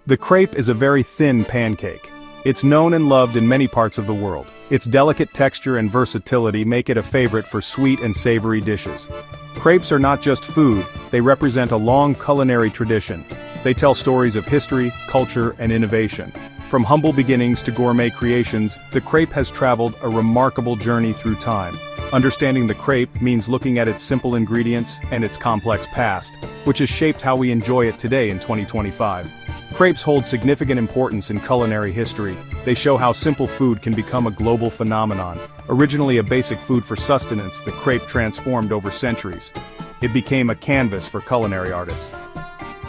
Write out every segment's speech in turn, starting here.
The crêpe is a very thin pancake. It's known and loved in many parts of the world. Its delicate texture and versatility make it a favorite for sweet and savory dishes. Crêpes are not just food, they represent a long culinary tradition. They tell stories of history, culture, and innovation. From humble beginnings to gourmet creations, the crêpe has traveled a remarkable journey through time. Understanding the crêpe means looking at its simple ingredients and its complex past, which has shaped how we enjoy it today in 2025. Crêpes hold significant importance in culinary history. They show how simple food can become a global phenomenon. Originally a basic food for sustenance, the crêpe transformed over centuries. It became a canvas for culinary artists.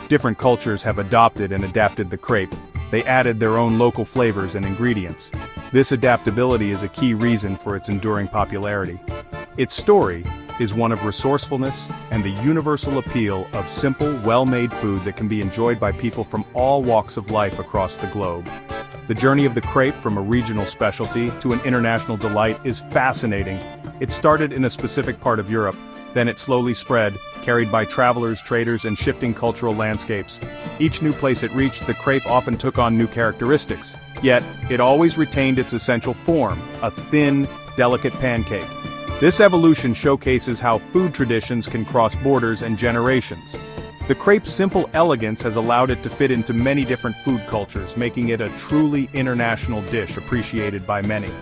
Different cultures have adopted and adapted the crêpe. They added their own local flavors and ingredients. This adaptability is a key reason for its enduring popularity. Its story is one of resourcefulness and the universal appeal of simple, well-made food that can be enjoyed by people from all walks of life across the globe. The journey of the crêpe from a regional specialty to an international delight is fascinating. It started in a specific part of Europe, then it slowly spread, carried by travelers, traders, and shifting cultural landscapes. Each new place it reached, the crêpe often took on new characteristics. Yet, it always retained its essential form, a thin, delicate pancake. This evolution showcases how food traditions can cross borders and generations. The crêpe's simple elegance has allowed it to fit into many different food cultures, making it a truly international dish appreciated by many.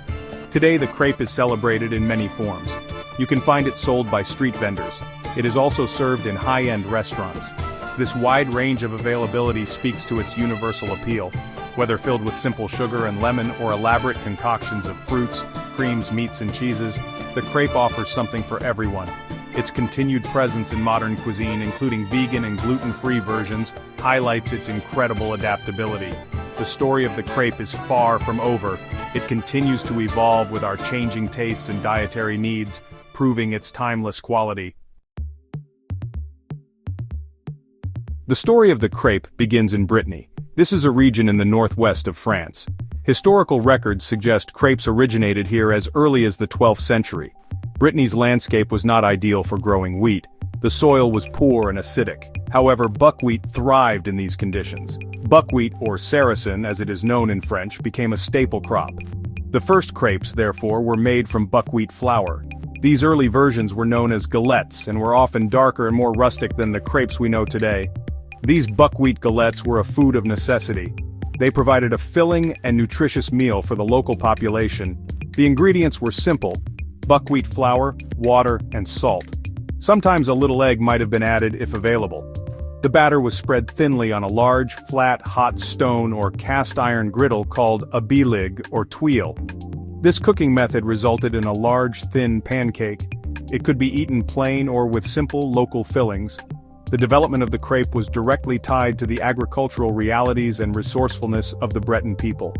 Today the crêpe is celebrated in many forms. You can find it sold by street vendors. It is also served in high-end restaurants. This wide range of availability speaks to its universal appeal. Whether filled with simple sugar and lemon or elaborate concoctions of fruits, creams, meats, and cheeses, the crêpe offers something for everyone. Its continued presence in modern cuisine, including vegan and gluten-free versions, highlights its incredible adaptability. The story of the crêpe is far from over. It continues to evolve with our changing tastes and dietary needs, proving its timeless quality. The story of the crêpe begins in Brittany. This is a region in the northwest of France. Historical records suggest crêpes originated here as early as the 12th century. Brittany's landscape was not ideal for growing wheat. The soil was poor and acidic. However, buckwheat thrived in these conditions. Buckwheat, or sarrasin as it is known in French, became a staple crop. The first crêpes, therefore, were made from buckwheat flour. These early versions were known as galettes and were often darker and more rustic than the crêpes we know today. These buckwheat galettes were a food of necessity. They provided a filling and nutritious meal for the local population. The ingredients were simple: buckwheat flour, water, and salt. Sometimes a little egg might have been added if available. The batter was spread thinly on a large, flat, hot stone or cast iron griddle called a bilig or tuile. This cooking method resulted in a large, thin pancake. It could be eaten plain or with simple, local fillings. The development of the crêpe was directly tied to the agricultural realities and resourcefulness of the Breton people.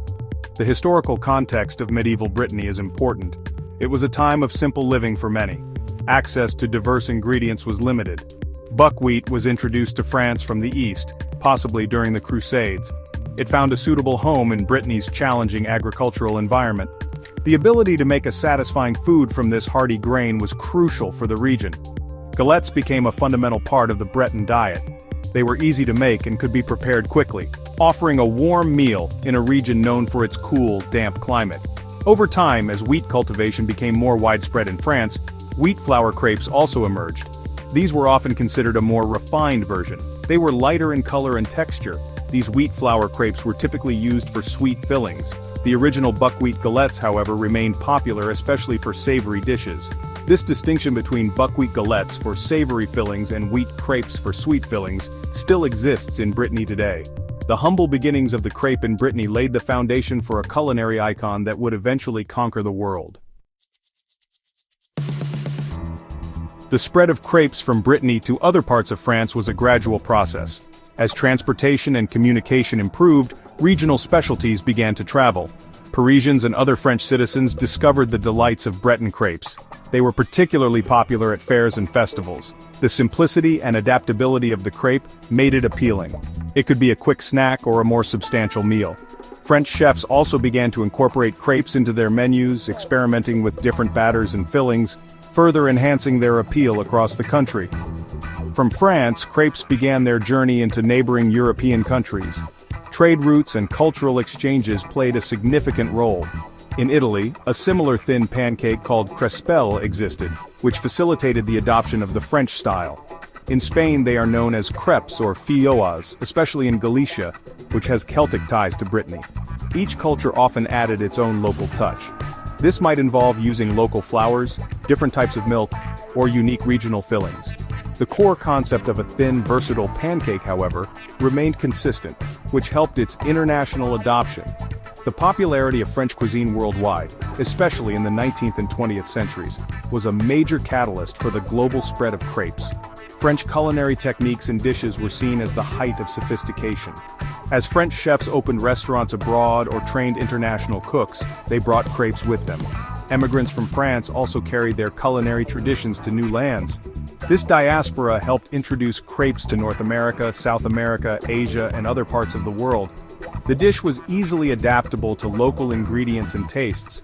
The historical context of medieval Brittany is important. It was a time of simple living for many. Access to diverse ingredients was limited. Buckwheat was introduced to France from the east, possibly during the Crusades. It found a suitable home in Brittany's challenging agricultural environment. The ability to make a satisfying food from this hardy grain was crucial for the region. Galettes became a fundamental part of the Breton diet. They were easy to make and could be prepared quickly, offering a warm meal in a region known for its cool, damp climate. Over time, as wheat cultivation became more widespread in France, wheat flour crêpes also emerged. These were often considered a more refined version. They were lighter in color and texture. These wheat flour crêpes were typically used for sweet fillings. The original buckwheat galettes, however, remained popular, especially for savory dishes. This distinction between buckwheat galettes for savory fillings and wheat crêpes for sweet fillings still exists in Brittany today. The humble beginnings of the crêpe in Brittany laid the foundation for a culinary icon that would eventually conquer the world. The spread of crêpes from Brittany to other parts of France was a gradual process. As transportation and communication improved, regional specialties began to travel. Parisians and other French citizens discovered the delights of Breton crêpes. They were particularly popular at fairs and festivals. The simplicity and adaptability of the crêpe made it appealing. It could be a quick snack or a more substantial meal. French chefs also began to incorporate crêpes into their menus, experimenting with different batters and fillings, further enhancing their appeal across the country. From France, crêpes began their journey into neighboring European countries. Trade routes and cultural exchanges played a significant role. In Italy, a similar thin pancake called crêpes existed, which facilitated the adoption of the French style. In Spain they are known as crêpes or filloas, especially in Galicia, which has Celtic ties to Brittany. Each culture often added its own local touch. This might involve using local flours, different types of milk, or unique regional fillings. The core concept of a thin, versatile pancake, however, remained consistent, which helped its international adoption. The popularity of French cuisine worldwide, especially in the 19th and 20th centuries, was a major catalyst for the global spread of crepes. French culinary techniques and dishes were seen as the height of sophistication. As French chefs opened restaurants abroad or trained international cooks, they brought crepes with them. Immigrants from France also carried their culinary traditions to new lands. This diaspora helped introduce crepes to North America, South America, Asia, and other parts of the world. The dish was easily adaptable to local ingredients and tastes.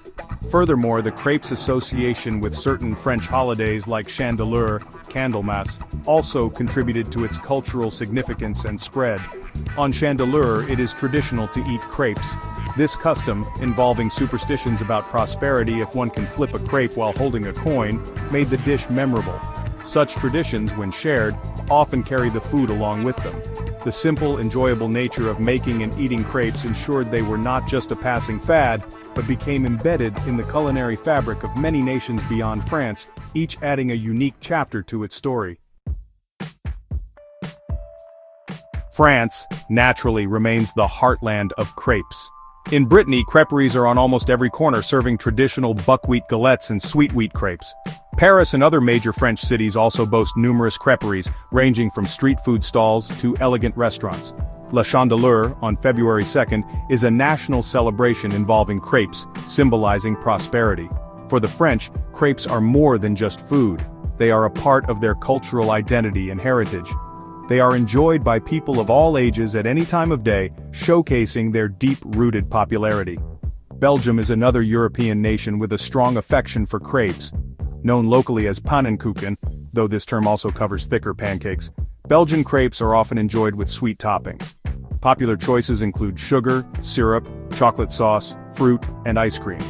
Furthermore, the crepes' association with certain French holidays like Chandeleur, Candlemas, also contributed to its cultural significance and spread. On Chandeleur, it is traditional to eat crepes. This custom, involving superstitions about prosperity if one can flip a crepe while holding a coin, made the dish memorable. Such traditions, when shared, often carry the food along with them. The simple, enjoyable nature of making and eating crepes ensured they were not just a passing fad, but became embedded in the culinary fabric of many nations beyond France, each adding a unique chapter to its story. France, naturally, remains the heartland of crepes. In Brittany, crêperies are on almost every corner serving traditional buckwheat galettes and sweet wheat crepes. Paris and other major French cities also boast numerous crêperies, ranging from street food stalls to elegant restaurants. La Chandeleur, on February 2nd, is a national celebration involving crepes, symbolizing prosperity. For the French, crepes are more than just food. They are a part of their cultural identity and heritage. They are enjoyed by people of all ages at any time of day, showcasing their deep-rooted popularity. Belgium is another European nation with a strong affection for crepes. Known locally as pannenkoeken, though this term also covers thicker pancakes, Belgian crepes are often enjoyed with sweet toppings. Popular choices include sugar, syrup, chocolate sauce, fruit, and ice cream.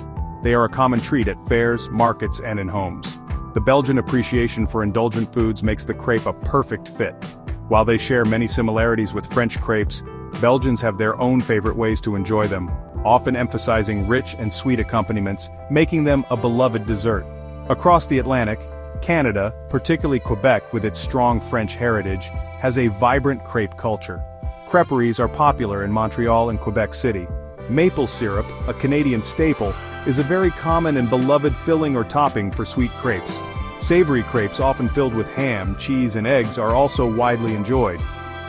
They are a common treat at fairs, markets, and in homes. The Belgian appreciation for indulgent foods makes the crepe a perfect fit. While they share many similarities with French crepes, Belgians have their own favorite ways to enjoy them, often emphasizing rich and sweet accompaniments, making them a beloved dessert. Across the Atlantic, Canada, particularly Quebec with its strong French heritage, has a vibrant crepe culture. Crêperies are popular in Montreal and Quebec City. Maple syrup, a Canadian staple, is a very common and beloved filling or topping for sweet crepes. Savory crepes, often filled with ham, cheese, and eggs, are also widely enjoyed.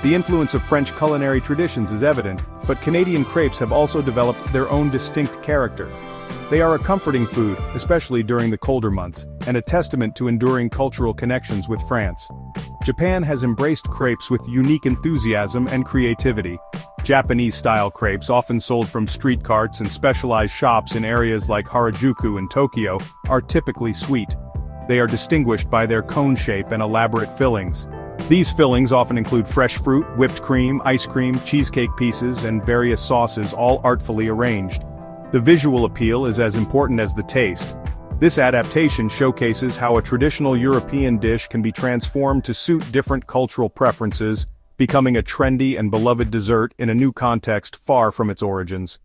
The influence of French culinary traditions is evident, but Canadian crepes have also developed their own distinct character. They are a comforting food, especially during the colder months, and a testament to enduring cultural connections with France. Japan has embraced crepes with unique enthusiasm and creativity. Japanese-style crepes, often sold from street carts and specialized shops in areas like Harajuku and Tokyo, are typically sweet. They are distinguished by their cone shape and elaborate fillings. These fillings often include fresh fruit, whipped cream, ice cream, cheesecake pieces, and various sauces, all artfully arranged. The visual appeal is as important as the taste. This adaptation showcases how a traditional European dish can be transformed to suit different cultural preferences, becoming a trendy and beloved dessert in a new context far from its origins.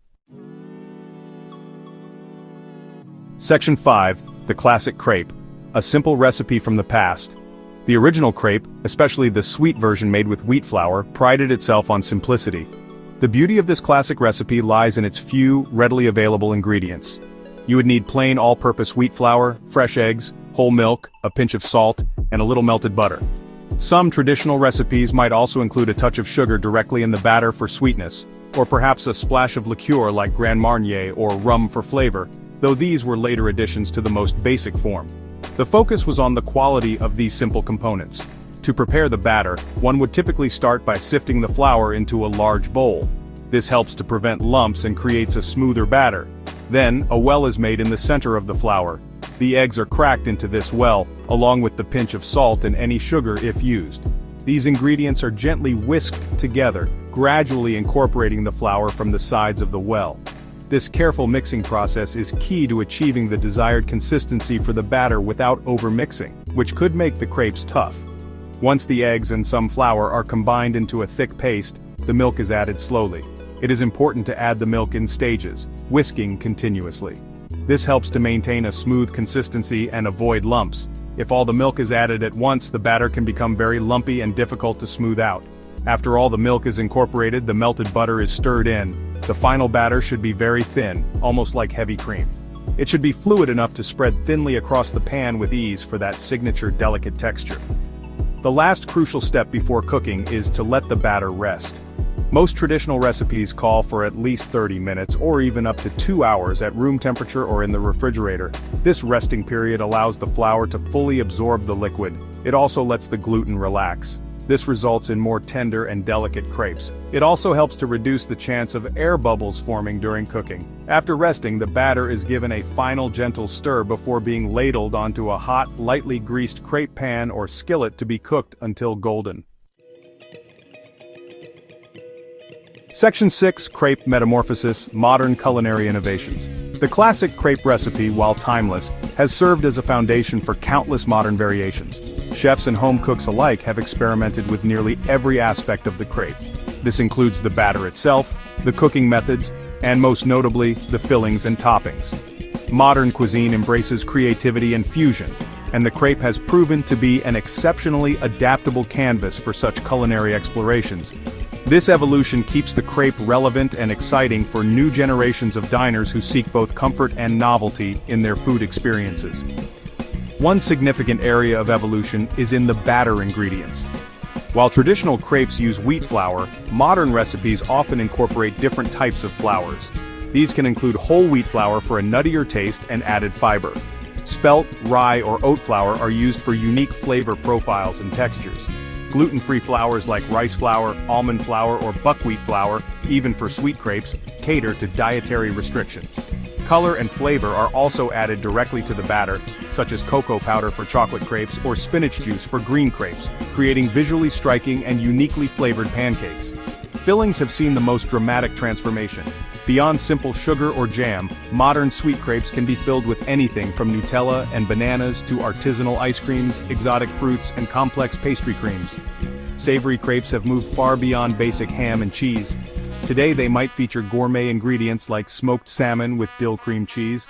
Section 5. The Classic Crepe. A simple recipe from the past. The original crepe, especially the sweet version made with wheat flour, prided itself on simplicity. The beauty of this classic recipe lies in its few, readily available ingredients. You would need plain all-purpose wheat flour, fresh eggs, whole milk, a pinch of salt, and a little melted butter. Some traditional recipes might also include a touch of sugar directly in the batter for sweetness, or perhaps a splash of liqueur like Grand Marnier or rum for flavor, though these were later additions to the most basic form. The focus was on the quality of these simple components. To prepare the batter, one would typically start by sifting the flour into a large bowl. This helps to prevent lumps and creates a smoother batter. Then, a well is made in the center of the flour. The eggs are cracked into this well, along with the pinch of salt and any sugar if used. These ingredients are gently whisked together, gradually incorporating the flour from the sides of the well. This careful mixing process is key to achieving the desired consistency for the batter without over-mixing, which could make the crepes tough. Once the eggs and some flour are combined into a thick paste, the milk is added slowly. It is important to add the milk in stages, whisking continuously. This helps to maintain a smooth consistency and avoid lumps. If all the milk is added at once, the batter can become very lumpy and difficult to smooth out. After all the milk is incorporated, the melted butter is stirred in. The final batter should be very thin, almost like heavy cream. It should be fluid enough to spread thinly across the pan with ease for that signature delicate texture. The last crucial step before cooking is to let the batter rest. Most traditional recipes call for at least 30 minutes or even up to 2 hours at room temperature or in the refrigerator. This resting period allows the flour to fully absorb the liquid. It also lets the gluten relax. This results in more tender and delicate crepes. It also helps to reduce the chance of air bubbles forming during cooking. After resting, the batter is given a final gentle stir before being ladled onto a hot, lightly greased crepe pan or skillet to be cooked until golden. Section 6. Crepe Metamorphosis, Modern Culinary Innovations. The classic crepe recipe, while timeless, has served as a foundation for countless modern variations. Chefs and home cooks alike have experimented with nearly every aspect of the crepe. This includes the batter itself, the cooking methods, and most notably, the fillings and toppings. Modern cuisine embraces creativity and fusion, and the crepe has proven to be an exceptionally adaptable canvas for such culinary explorations. This evolution keeps the crepe relevant and exciting for new generations of diners who seek both comfort and novelty in their food experiences. One significant area of evolution is in the batter ingredients. While traditional crepes use wheat flour, modern recipes often incorporate different types of flours. These can include whole wheat flour for a nuttier taste and added fiber. Spelt, rye, or oat flour are used for unique flavor profiles and textures. Gluten-free flours like rice flour, almond flour, or buckwheat flour, even for sweet crepes, cater to dietary restrictions. Color and flavor are also added directly to the batter, such as cocoa powder for chocolate crepes or spinach juice for green crepes, creating visually striking and uniquely flavored pancakes. Fillings have seen the most dramatic transformation. Beyond simple sugar or jam, modern sweet crepes can be filled with anything from Nutella and bananas to artisanal ice creams, exotic fruits, and complex pastry creams. Savory crepes have moved far beyond basic ham and cheese. Today they might feature gourmet ingredients like smoked salmon with dill cream cheese.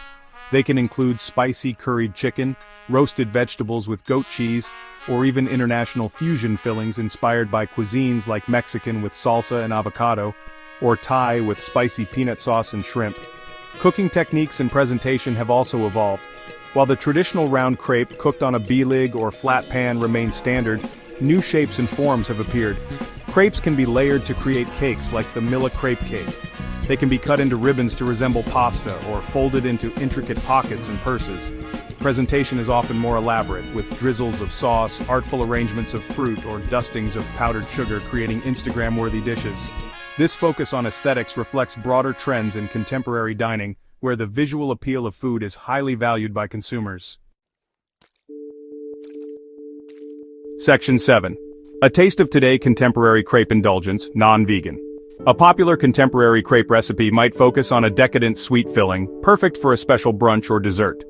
They can include spicy curried chicken, roasted vegetables with goat cheese, or even international fusion fillings inspired by cuisines like Mexican with salsa and avocado, or Thai with spicy peanut sauce and shrimp. Cooking techniques and presentation have also evolved. While the traditional round crepe cooked on a bilig or flat pan remains standard, new shapes and forms have appeared. Crepes can be layered to create cakes like the Milla crepe cake. They can be cut into ribbons to resemble pasta or folded into intricate pockets and purses. Presentation is often more elaborate, with drizzles of sauce, artful arrangements of fruit, or dustings of powdered sugar creating Instagram-worthy dishes. This focus on aesthetics reflects broader trends in contemporary dining, where the visual appeal of food is highly valued by consumers. Section 7. A taste of today contemporary crepe indulgence, non-vegan. A popular contemporary crepe recipe might focus on a decadent sweet filling, perfect for a special brunch or dessert.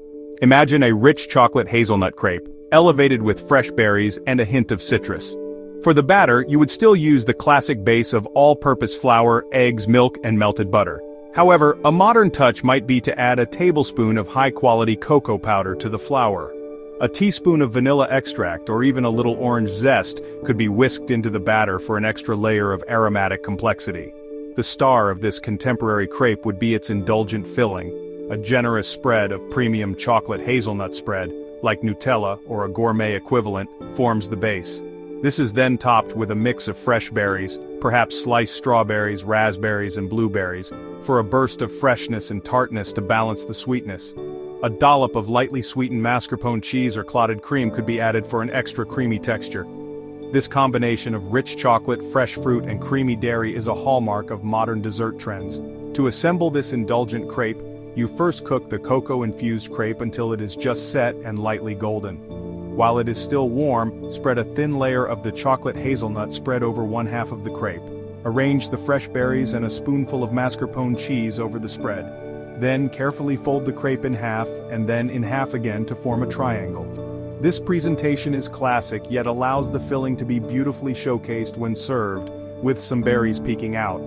Imagine a rich chocolate hazelnut crepe, elevated with fresh berries and a hint of citrus. For the batter, you would still use the classic base of all-purpose flour, eggs, milk, and melted butter. However, a modern touch might be to add a tablespoon of high-quality cocoa powder to the flour. A teaspoon of vanilla extract or even a little orange zest could be whisked into the batter for an extra layer of aromatic complexity. The star of this contemporary crepe would be its indulgent filling. A generous spread of premium chocolate hazelnut spread, like Nutella or a gourmet equivalent, forms the base. This is then topped with a mix of fresh berries, perhaps sliced strawberries, raspberries, and blueberries, for a burst of freshness and tartness to balance the sweetness. A dollop of lightly sweetened mascarpone cheese or clotted cream could be added for an extra creamy texture. This combination of rich chocolate, fresh fruit, and creamy dairy is a hallmark of modern dessert trends. To assemble this indulgent crepe, you first cook the cocoa-infused crepe until it is just set and lightly golden. While it is still warm, spread a thin layer of the chocolate hazelnut spread over one half of the crepe. Arrange the fresh berries and a spoonful of mascarpone cheese over the spread. Then carefully fold the crepe in half and then in half again to form a triangle. This presentation is classic yet allows the filling to be beautifully showcased when served, with some berries peeking out.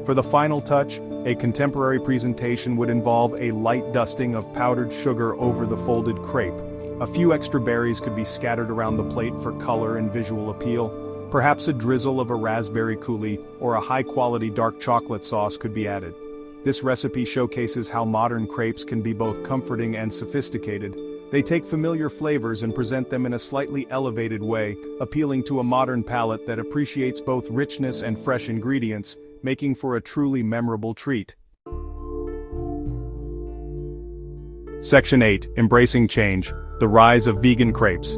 For the final touch, a contemporary presentation would involve a light dusting of powdered sugar over the folded crepe. A few extra berries could be scattered around the plate for color and visual appeal. Perhaps a drizzle of a raspberry coulis or a high-quality dark chocolate sauce could be added. This recipe showcases how modern crepes can be both comforting and sophisticated. They take familiar flavors and present them in a slightly elevated way, appealing to a modern palate that appreciates both richness and fresh ingredients, making for a truly memorable treat. Section 8. Embracing Change. The Rise of Vegan Crepes.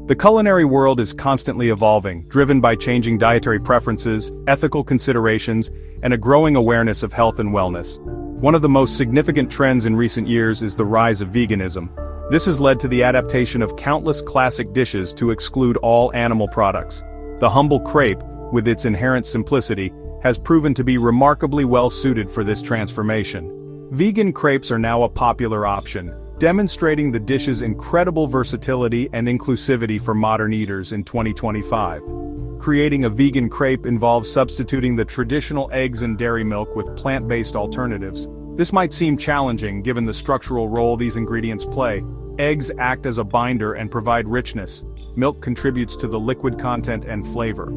The culinary world is constantly evolving, driven by changing dietary preferences, ethical considerations, and a growing awareness of health and wellness. One of the most significant trends in recent years is the rise of veganism. This has led to the adaptation of countless classic dishes to exclude all animal products. The humble crepe, with its inherent simplicity, has proven to be remarkably well suited for this transformation. Vegan crepes are now a popular option, demonstrating the dish's incredible versatility and inclusivity for modern eaters in 2025. Creating a vegan crepe involves substituting the traditional eggs and dairy milk with plant-based alternatives. This might seem challenging given the structural role these ingredients play. Eggs act as a binder and provide richness. Milk contributes to the liquid content and flavor.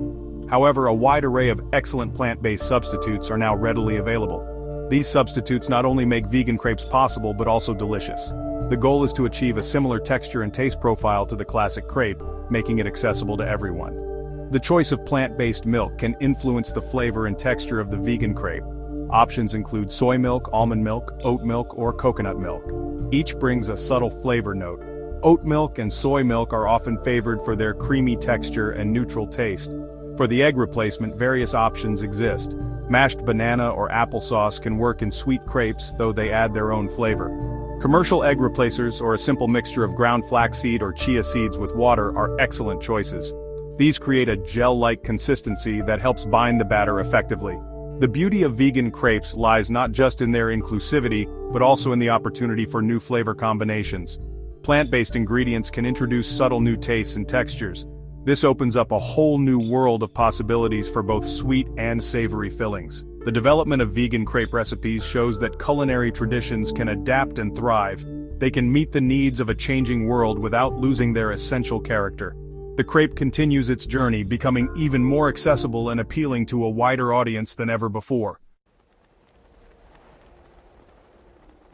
However, a wide array of excellent plant-based substitutes are now readily available. These substitutes not only make vegan crepes possible but also delicious. The goal is to achieve a similar texture and taste profile to the classic crepe, making it accessible to everyone. The choice of plant-based milk can influence the flavor and texture of the vegan crepe. Options include soy milk, almond milk, oat milk, or coconut milk. Each brings a subtle flavor note. Oat milk and soy milk are often favored for their creamy texture and neutral taste. For the egg replacement, various options exist. Mashed banana or applesauce can work in sweet crepes, though they add their own flavor. Commercial egg replacers or a simple mixture of ground flaxseed or chia seeds with water are excellent choices. These create a gel-like consistency that helps bind the batter effectively. The beauty of vegan crepes lies not just in their inclusivity, but also in the opportunity for new flavor combinations. Plant-based ingredients can introduce subtle new tastes and textures. This opens up a whole new world of possibilities for both sweet and savory fillings. The development of vegan crepe recipes shows that culinary traditions can adapt and thrive. They can meet the needs of a changing world without losing their essential character. The crepe continues its journey, becoming even more accessible and appealing to a wider audience than ever before.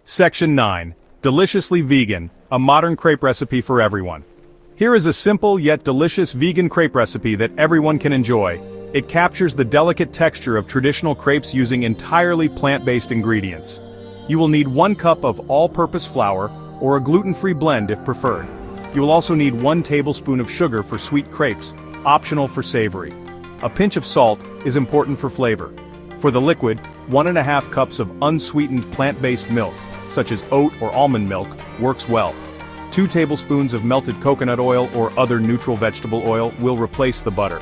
Section 9. Deliciously Vegan, a modern crepe recipe for everyone. Here is a simple yet delicious vegan crepe recipe that everyone can enjoy. It captures the delicate texture of traditional crepes using entirely plant-based ingredients. You will need 1 cup of all-purpose flour, or a gluten-free blend if preferred. You will also need 1 tablespoon of sugar for sweet crepes, optional for savory. A pinch of salt is important for flavor. For the liquid, 1½ cups of unsweetened plant-based milk, such as oat or almond milk, works well. 2 tablespoons of melted coconut oil or other neutral vegetable oil will replace the butter.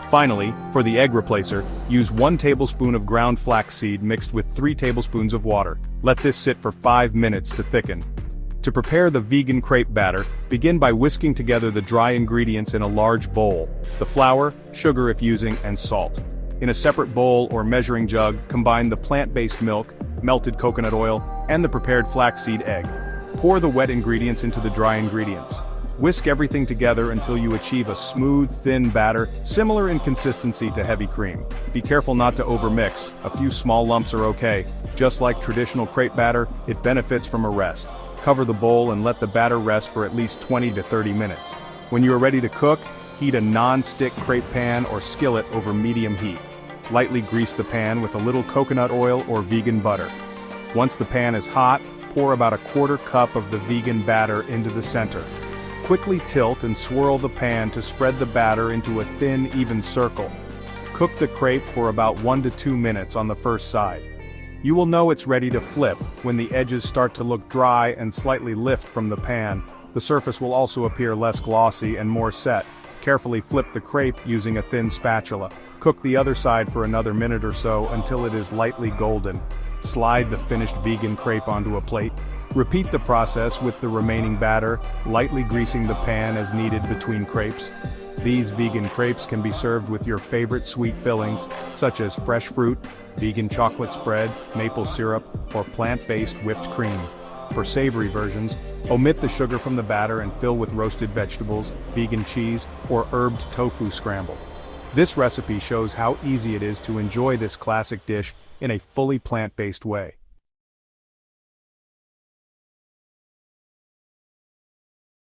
Finally, for the egg replacer, use 1 tablespoon of ground flaxseed mixed with 3 tablespoons of water. Let this sit for 5 minutes to thicken. To prepare the vegan crepe batter, begin by whisking together the dry ingredients in a large bowl, the flour, sugar if using, and salt. In a separate bowl or measuring jug, combine the plant-based milk, melted coconut oil, and the prepared flaxseed egg. Pour the wet ingredients into the dry ingredients. Whisk everything together until you achieve a smooth, thin batter, similar in consistency to heavy cream. Be careful not to overmix, a few small lumps are okay. Just like traditional crepe batter, it benefits from a rest. Cover the bowl and let the batter rest for at least 20 to 30 minutes. When you are ready to cook, heat a non-stick crepe pan or skillet over medium heat. Lightly grease the pan with a little coconut oil or vegan butter. Once the pan is hot, pour about 1/4 cup of the vegan batter into the center. Quickly tilt and swirl the pan to spread the batter into a thin, even circle. Cook the crepe for about 1 to 2 minutes on the first side. You will know it's ready to flip when the edges start to look dry and slightly lift from the pan. The surface will also appear less glossy and more set. Carefully flip the crepe using a thin spatula. Cook the other side for another minute or so until it is lightly golden. Slide the finished vegan crepe onto a plate. Repeat the process with the remaining batter, lightly greasing the pan as needed between crepes. These vegan crepes can be served with your favorite sweet fillings, such as fresh fruit, vegan chocolate spread, maple syrup, or plant-based whipped cream. For savory versions, omit the sugar from the batter and fill with roasted vegetables, vegan cheese, or herbed tofu scramble. This recipe shows how easy it is to enjoy this classic dish in a fully plant-based way.